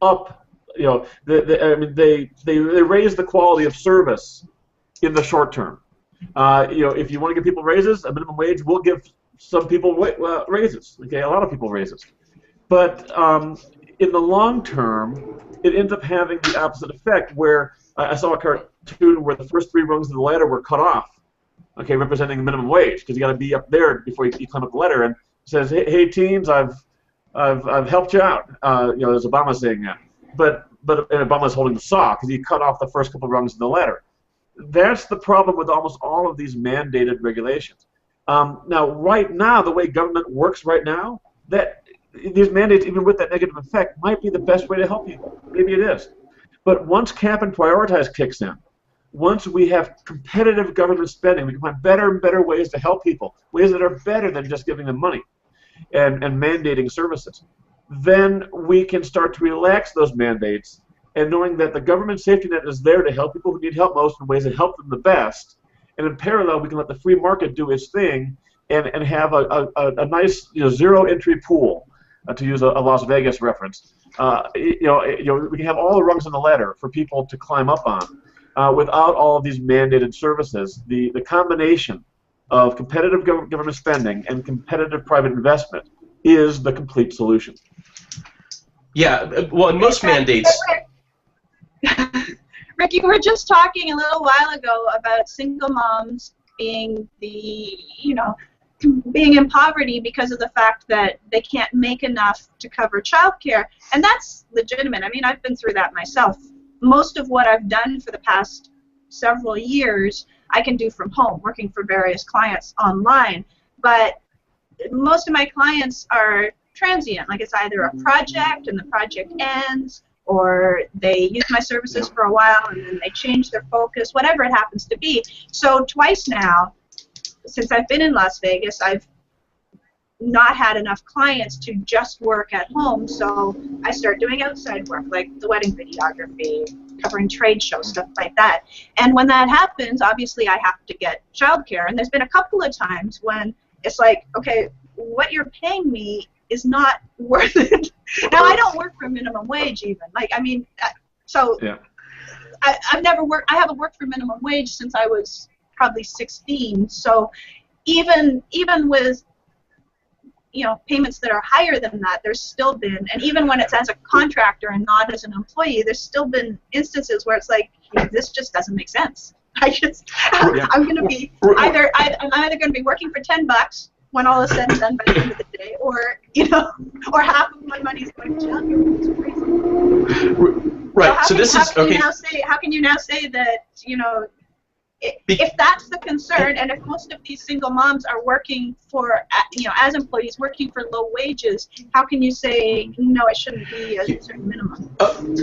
up. They raise the quality of service in the short term. If you want to give people raises, a minimum wage will give some people raises. Okay, a lot of people raises. But in the long term, it ends up having the opposite effect, where I saw a cartoon where the first 3 rungs of the ladder were cut off, okay, representing the minimum wage, because you got to be up there before you climb up the ladder. And it says, hey teens, I've helped you out. There's Obama saying that. But Obama's holding the saw, because he cut off the first couple rungs of the ladder. That's the problem with almost all of these mandated regulations. Now, right now, the way government works right now, that these mandates, even with that negative effect, might be the best way to help people. Maybe it is. But once cap and prioritize kicks in, once we have competitive government spending, we can find better and better ways to help people, ways that are better than just giving them money and mandating services. Then we can start to relax those mandates, and knowing that the government safety net is there to help people who need help most in ways that help them the best. And in parallel, we can let the free market do its thing and have a nice zero entry pool, to use a Las Vegas reference. We can have all the rungs on the ladder for people to climb up on without all of these mandated services. The combination of competitive government spending and competitive private investment is the complete solution. Yeah, well, in most mandates... Rick, you were just talking a little while ago about single moms being being in poverty because of the fact that they can't make enough to cover childcare, and that's legitimate. I mean, I've been through that myself. Most of what I've done for the past several years, I can do from home, working for various clients online, but most of my clients are transient, like it's either a project and the project ends, or they use my services for a while and then they change their focus, whatever it happens to be. So twice now, since I've been in Las Vegas, I've not had enough clients to just work at home, so I start doing outside work, like the wedding videography, covering trade shows, stuff like that. And when that happens, obviously I have to get childcare, and there's been a couple of times when it's like, okay, what you're paying me is not worth it. Now, I don't work for minimum wage even. Like, I mean, so yeah. I haven't worked for minimum wage since I was probably 16. So even with payments that are higher than that, there's still been, and even when it's as a contractor and not as an employee, there's still been instances where it's like, this just doesn't make sense. I'm going to be I'm either going to be working for $10 when all is said and done by the end of the day, or half of my money is going to childcare. It's crazy. Right. So this is okay. How can you now say that if that's the concern, and if most of these single moms are working for as employees working for low wages, how can you say no? It shouldn't be a certain minimum.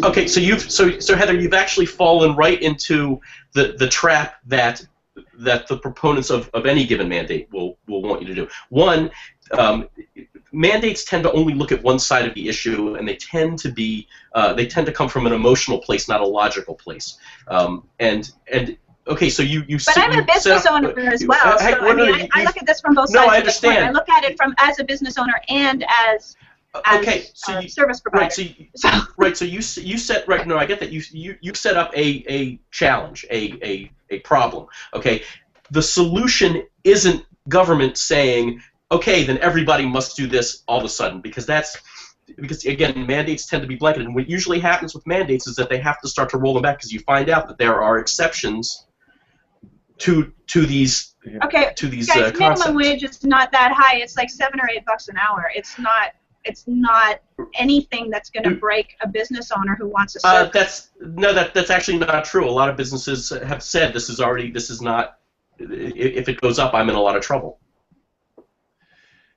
Okay. So Heather, you've actually fallen right into the trap that the proponents of any given mandate will want you to do. One, mandates tend to only look at one side of the issue, and they tend to come from an emotional place, not a logical place. Okay, so you. But I'm a business owner as well. So I look at this from both sides. No, I understand. I look at it as a business owner and as service provider. So you set right. No, I get that. You set up a challenge, a problem. Okay, the solution isn't government saying, okay, then everybody must do this all of a sudden, because again, mandates tend to be blanketed, and what usually happens with mandates is that they have to start to roll them back because you find out that there are exceptions to these guys, minimum wage is not that high. It's like $7 or $8 an hour. It's not anything that's going to break a business owner who wants a service. That's actually not true. A lot of businesses have said this is not. If it goes up, I'm in a lot of trouble.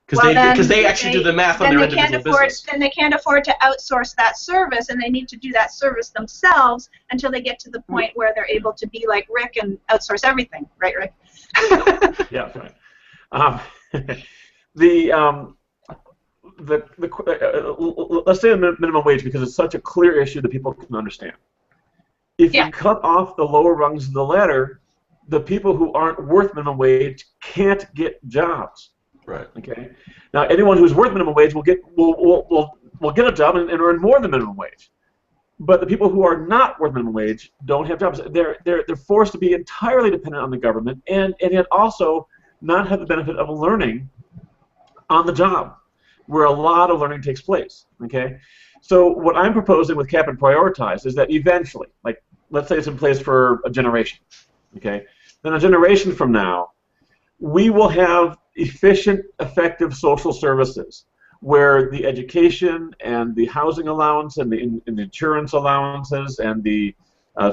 Because they actually do the math on their individual business. Then they can't afford to outsource that service, and they need to do that service themselves until they get to the point where they're able to be like Rick and outsource everything. Right, Rick? Yeah, right. Let's say the minimum wage, because it's such a clear issue that people can understand. If you cut off the lower rungs of the ladder, the people who aren't worth minimum wage can't get jobs. Right. Okay. Now, anyone who's worth minimum wage will get a job and earn more than minimum wage. But the people who are not worth minimum wage don't have jobs. They're forced to be entirely dependent on the government, and yet also not have the benefit of learning on the job, where a lot of learning takes place. Okay. So what I'm proposing with cap and prioritize is that eventually, like let's say it's in place for a generation. Okay. Then a generation from now, we will have efficient, effective social services where the education and the housing allowance and the insurance allowances and the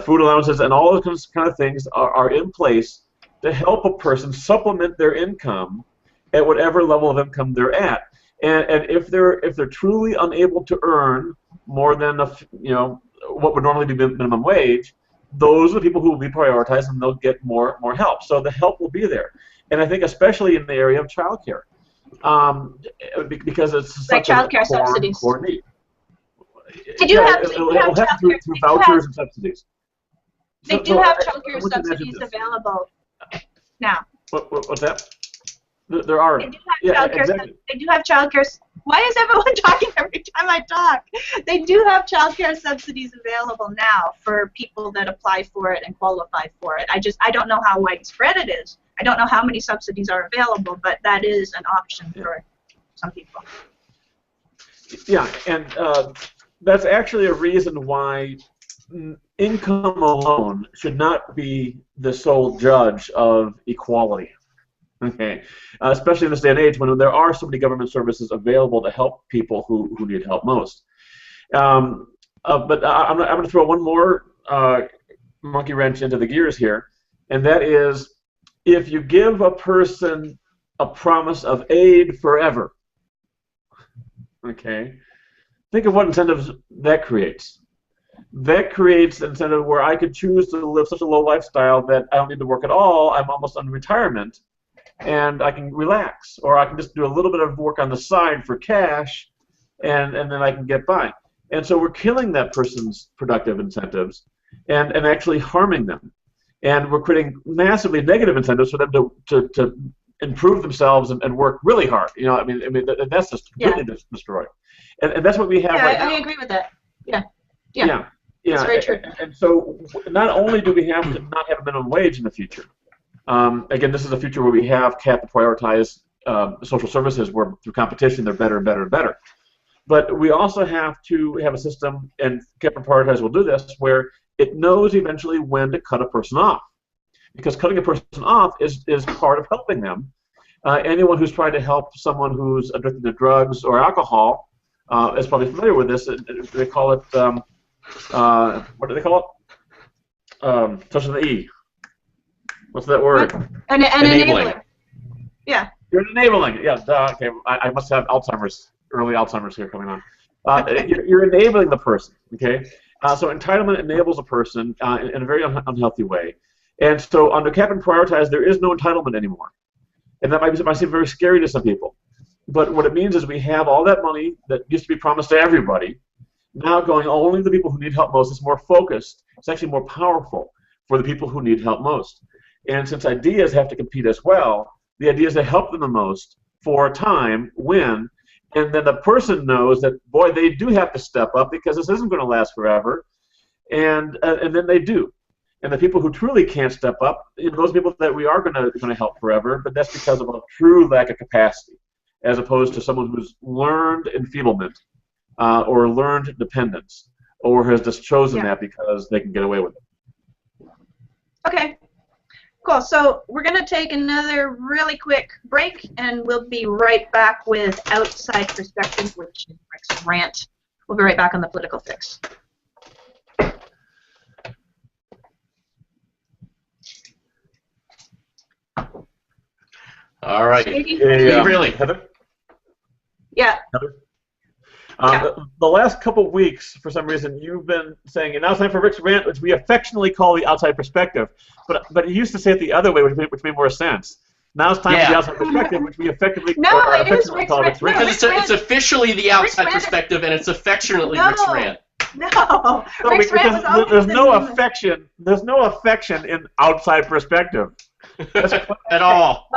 food allowances, and all those kind of things are in place to help a person supplement their income at whatever level of income they're at. And if they're truly unable to earn more than what would normally be minimum wage, those are the people who will be prioritized, and they'll get more help. So the help will be there, and I think especially in the area of childcare, because it's like such childcare a subsidies. core need. They do have through vouchers and subsidies. They do have childcare subsidies available now. What's that? There are. They do have childcare. Exactly. They do have childcare. Why is everyone talking every time I talk? They do have childcare subsidies available now for people that apply for it and qualify for it. I don't know how widespread it is. I don't know how many subsidies are available, but that is an option for some people. Yeah, and that's actually a reason why income alone should not be the sole judge of equality. Okay, especially in this day and age when there are so many government services available to help people who need help most. But I'm going to throw one more monkey wrench into the gears here, and that is if you give a person a promise of aid forever, okay, think of what incentives that creates. That creates an incentive where I could choose to live such a low lifestyle that I don't need to work at all. I'm almost on retirement, and I can relax, or I can just do a little bit of work on the side for cash, and then I can get by. And so we're killing that person's productive incentives and actually harming them. And we're creating massively negative incentives for them to improve themselves and work really hard. I mean that's just completely destroyed. And that's what we have right now. I agree with that. Yeah. It's very true. And so not only do we have to not have a minimum wage in the future, again, this is a future where we have capped and prioritized social services where through competition they're better and better and better. But we also have to have a system, and capped and prioritized will do this, where it knows eventually when to cut a person off. Because cutting a person off is part of helping them. Anyone who's trying to help someone who's addicted to drugs or alcohol is probably familiar with this. They call it, what do they call it? Touch on the E. What's that word? An enabler. Yeah. You're enabling. Yeah. Okay. I must have early Alzheimer's here coming on. You're enabling the person. Okay. So entitlement enables a person in a very unhealthy way. And so under cap and prioritize, there is no entitlement anymore. And that might seem very scary to some people. But what it means is we have all that money that used to be promised to everybody, now going only to the people who need help most. It's more focused. It's actually more powerful for the people who need help most. And since ideas have to compete as well, the ideas that help them the most for a time win. And then the person knows that, boy, they do have to step up because this isn't going to last forever. And then they do. And the people who truly can't step up, those people that we are going to help forever, but that's because of a true lack of capacity, as opposed to someone who's learned enfeeblement or learned dependence, or has just chosen that because they can get away with it. Okay. Cool. So we're going to take another really quick break, and we'll be right back with Outside Perspective, which is Rick's rant. We'll be right back on the Political Fix. All right. Really, Heather? Yeah. Heather? The last couple of weeks, for some reason, you've been saying, and now it's time for Rick's rant, which we affectionately call the outside perspective. But you used to say it the other way, which made more sense. Now it's time for the outside perspective, which we effectively call Rick's rant. Because it's officially the outside perspective, and it's affectionately Rick's rant. No, Rick's rant was always there's no affection. There's no affection in outside perspective. At all.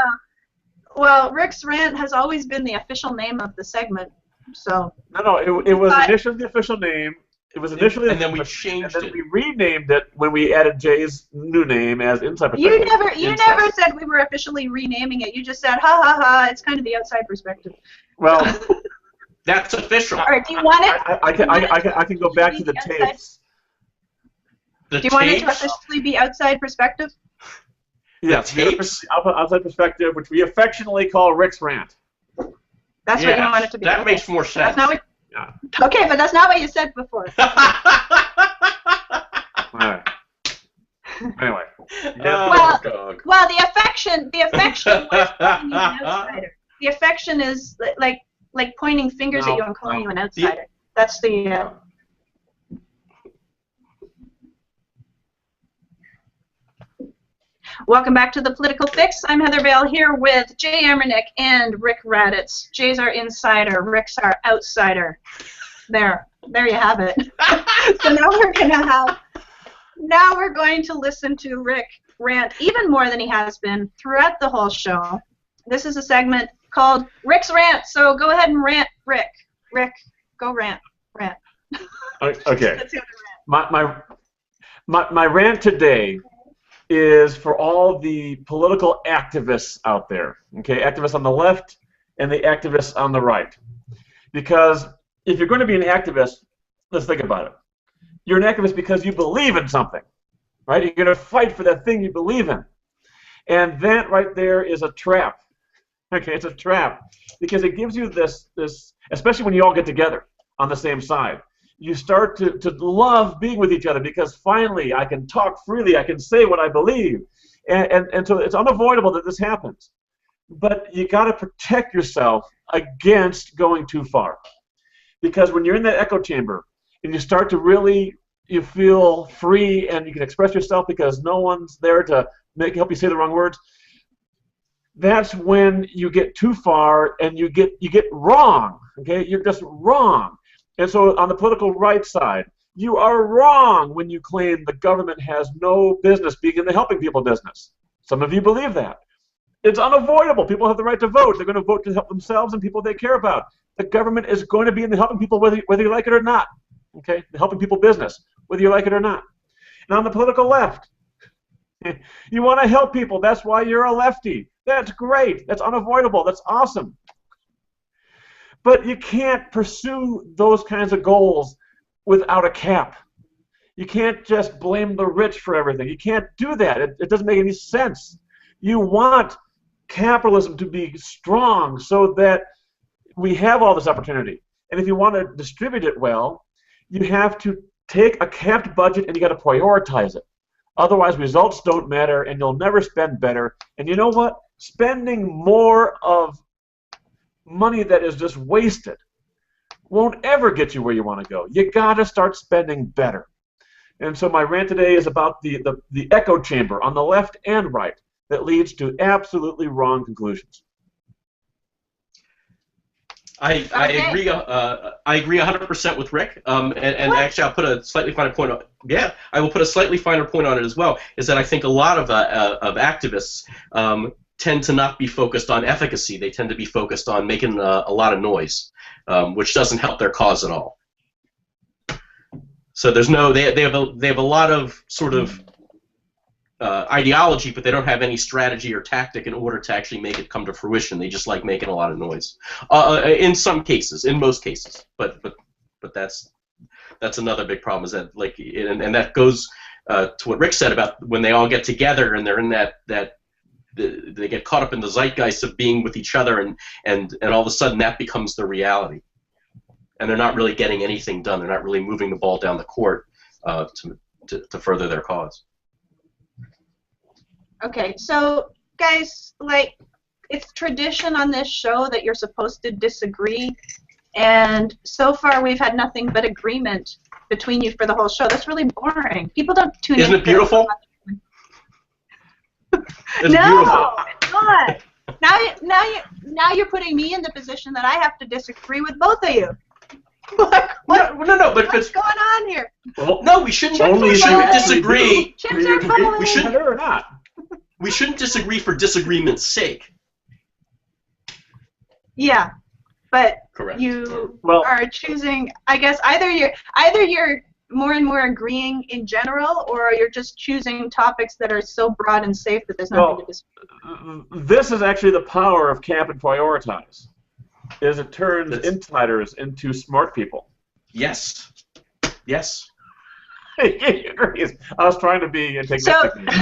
Well, Rick's rant has always been the official name of the segment. So. No, it was initially the official name. It was initially, and then we changed it. And then we renamed it when we added Jay's new name as Inside Perspective. You never said we were officially renaming it. You just said, ha ha ha, it's kind of the Outside Perspective. Well, that's official. All right, do you want it? I can go back to the tapes. Do you want it to officially be Outside Perspective? Yes, the Outside Perspective, which we affectionately call Rick's rant. That's what you want it to be. That makes more sense. That's not what, okay, but that's not what you said before. All right. Anyway. Well, the affection was calling you an outsider. The affection is like pointing fingers at you and calling you an outsider. That's the. Welcome back to the Political Fix. I'm Heather Vale here with Jay Amernick and Rick Raddatz. Jay's our insider, Rick's our outsider. There you have it. So now we're going to listen to Rick rant even more than he has been throughout the whole show. This is a segment called Rick's Rant. So go ahead and rant, Rick. Rick, go rant. Okay. My rant today is for all the political activists out there, okay, activists on the left and the activists on the right. Because if you're going to be an activist, let's think about it. You're an activist because you believe in something, right? You're going to fight for that thing you believe in. And that right there is a trap. Okay, it's a trap because it gives you this, especially when you all get together on the same side. You start to love being with each other because finally I can talk freely, I can say what I believe. And so it's unavoidable that this happens. But you got to protect yourself against going too far. Because when you're in that echo chamber and you start to really, you feel free and you can express yourself because no one's there to help you say the wrong words, that's when you get too far and you get wrong. Okay, you're just wrong. And so on the political right side, you are wrong when you claim the government has no business being in the helping people business. Some of you believe that. It's unavoidable. People have the right to vote. They're going to vote to help themselves and people they care about. The government is going to be in the helping people whether you like it or not. Okay, the helping people business, whether you like it or not. And on the political left, you want to help people. That's why you're a lefty. That's great. That's unavoidable. That's awesome. But you can't pursue those kinds of goals without a cap. You can't just blame the rich for everything. You can't do that. It doesn't make any sense. You want capitalism to be strong so that we have all this opportunity. And if you want to distribute it well, you have to take a capped budget and you got to prioritize it. Otherwise, results don't matter and you'll never spend better. And you know what? Spending more of money that is just wasted won't ever get you where you want to go. You got to start spending better. And so my rant today is about the echo chamber on the left and right that leads to absolutely wrong conclusions. I agree. I agree 100% with Rick. And actually, I'll put a slightly finer point on. Yeah, I will put a slightly finer point on it as well. Is that I think a lot of activists tend to not be focused on efficacy. They tend to be focused on making a lot of noise, which doesn't help their cause at all. So there's no. They have a lot of sort of ideology, but they don't have any strategy or tactic in order to actually make it come to fruition. They just like making a lot of noise. In some cases, in most cases, but that's another big problem. Is that and that goes to what Rick said about when they all get together and they're in that they get caught up in the zeitgeist of being with each other, and all of a sudden that becomes the reality, and they're not really getting anything done. They're not really moving the ball down the court to further their cause. Okay, so guys, it's tradition on this show that you're supposed to disagree, and so far we've had nothing but agreement between you for the whole show. That's really boring. People don't tune in. Isn't it beautiful? It's beautiful. It's not. Now you're putting me in the position that I have to disagree with both of you. No, but what's going on here? Well, no, we shouldn't disagree. We shouldn't or not. We shouldn't disagree for disagreement's sake. Yeah, but correct. You are choosing. I guess either you're more and more agreeing in general, or you're just choosing topics that are so broad and safe that there's nothing to disagree. This is actually the power of camp and prioritize. Is it turns insiders into smart people. Yes. Yes. He agrees. I was trying to be antagonistic. No.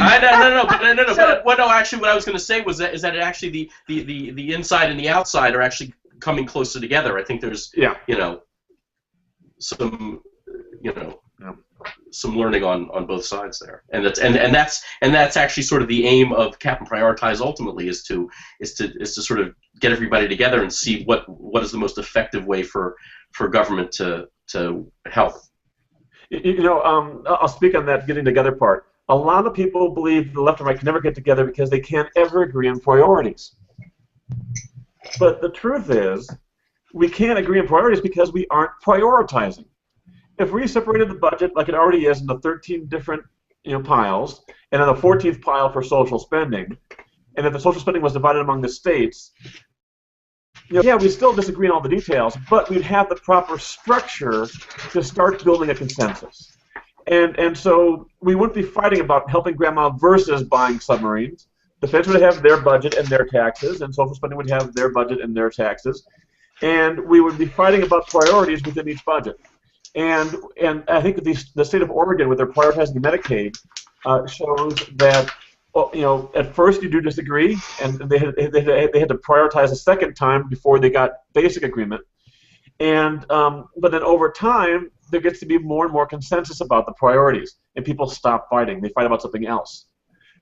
Actually, what I was going to say was that it actually the inside and the outside are actually coming closer together. I think there's some some learning on both sides there, and that's actually sort of the aim of Cap and Prioritize ultimately is to sort of get everybody together and see what is the most effective way for government to help. I'll speak on that getting together part. A lot of people believe the left and right can never get together because they can't ever agree on priorities. But the truth is, we can't agree on priorities because we aren't prioritizing. If we separated the budget like it already is into 13 different piles, and then a 14th pile for social spending, and if the social spending was divided among the states, we still disagree on all the details, but we'd have the proper structure to start building a consensus. And so we wouldn't be fighting about helping grandma versus buying submarines. Defense would have their budget and their taxes, and social spending would have their budget and their taxes. And we would be fighting about priorities within each budget. And I think that the state of Oregon, with their prioritizing Medicaid, shows that at first you do disagree, and they had to prioritize a second time before they got basic agreement. And but then over time, there gets to be more and more consensus about the priorities, and people stop fighting. They fight about something else.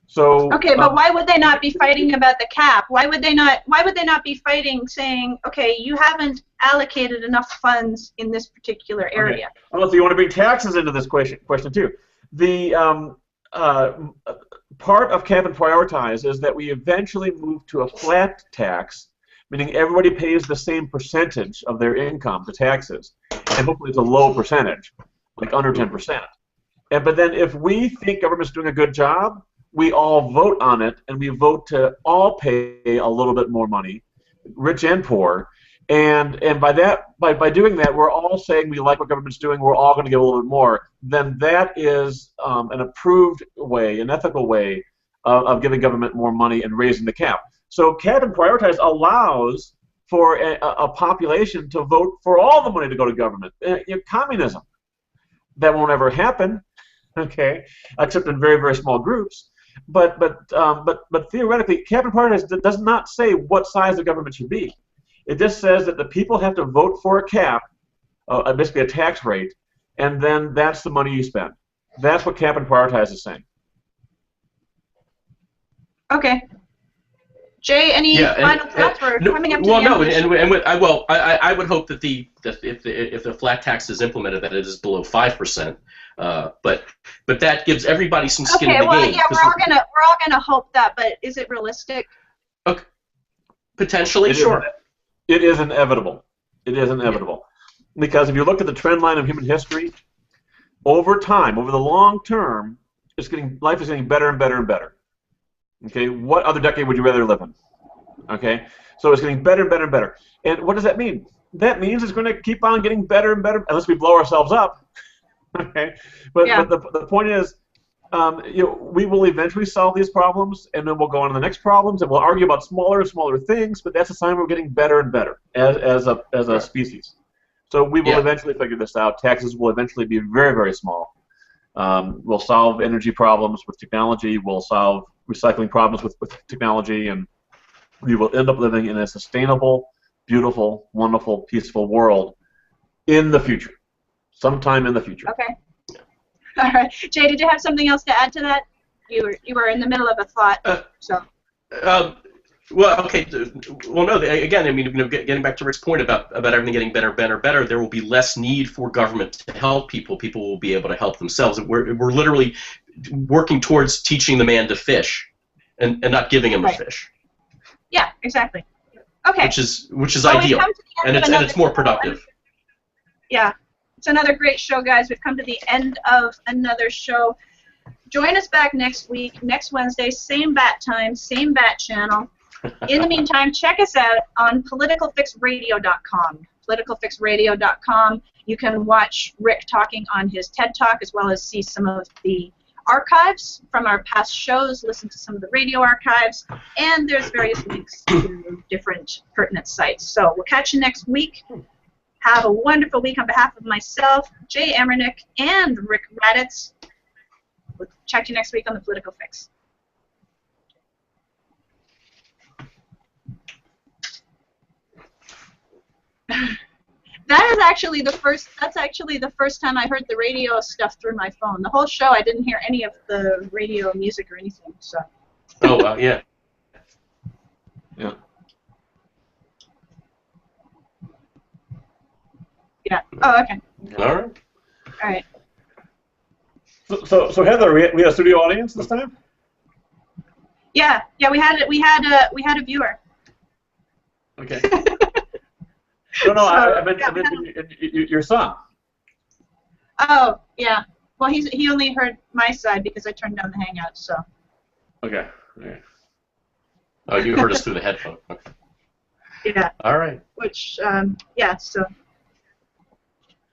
So okay, but why would they not be fighting about the cap? Why would they not be fighting, saying, okay, you haven't allocated enough funds in this particular area? Okay. Well, so you want to bring taxes into this question too. The part of Cap and Prioritize is that we eventually move to a flat tax, meaning everybody pays the same percentage of their income to taxes, and hopefully it's a low percentage, like under 10%. But then if we think government's doing a good job, we all vote on it, and we vote to all pay a little bit more money, rich and poor, and by doing that, we're all saying we like what government's doing. We're all going to give a little bit more. Then that is an approved way, an ethical way of giving government more money and raising the cap. So Cap and Prioritize allows for a population to vote for all the money to go to government. Communism, that won't ever happen, okay, except in very, very small groups. But theoretically, Cap and Prioritize does not say what size the government should be. It just says that the people have to vote for a cap, basically a tax rate, and then that's the money you spend. That's what Cap and Prioritize is saying. Okay. Jay, any final thoughts? We're coming up to the end of the show. I would hope that if the flat tax is implemented, that it is below 5%. But that gives everybody some skin in the game. Yeah, we're all gonna hope that, but is it realistic? Okay. Potentially, sure. It is inevitable. It is inevitable. Because if you look at the trend line of human history, over time, over the long term, life is getting better and better and better. Okay, what other decade would you rather live in? Okay, so it's getting better and better and better. And what does that mean? That means it's going to keep on getting better and better unless we blow ourselves up. Okay, but the point is, we will eventually solve these problems, and then we'll go on to the next problems, and we'll argue about smaller and smaller things. But that's a sign we're getting better and better as a species. So we will eventually figure this out. Taxes will eventually be very, very small. We'll solve energy problems with technology. We'll solve recycling problems with technology, and we will end up living in a sustainable, beautiful, wonderful, peaceful world in the future, sometime in the future. Okay. All right, Jay, did you have something else to add to that? You were in the middle of a thought. Well, okay. Well, no. Again, I mean, getting back to Rick's point about everything getting better, better. There will be less need for government to help people. People will be able to help themselves. We're literally working towards teaching the man to fish, and not giving him a fish. Yeah, exactly. Okay. Which is ideal, and it's more productive. Yeah, it's another great show, guys. We've come to the end of another show. Join us back next week, next Wednesday, same bat time, same bat channel. In the meantime, check us out on politicalfixradio.com. Politicalfixradio.com. You can watch Rick talking on his TED Talk, as well as see some of the archives from our past shows, listen to some of the radio archives, and there's various links to different pertinent sites. So we'll catch you next week. Have a wonderful week on behalf of myself, Jay Amernick, and Rick Raddatz. We'll check you next week on the Political Fix. That That is actually the first. That's actually the first time I heard the radio stuff through my phone. The whole show, I didn't hear any of the radio music or anything. So. Oh, yeah. Yeah. Yeah. Oh, okay. All right. All right. So Heather, we had a studio audience this time? Yeah. Yeah. We had a viewer. Okay. No, I meant your son. Oh, yeah. Well, he only heard my side because I turned down the Hangout. So. Okay. Okay. Oh, you heard us through the headphone. Okay. Yeah. All right. Which, yeah. So.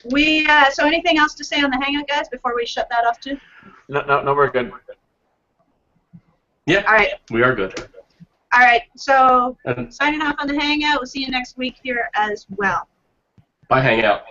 So anything else to say on the Hangout, guys, before we shut that off too? No, we're good. Yeah. All right. We are good. All right. So And signing off on the Hangout. We'll see you next week here as well. bye, Hangout.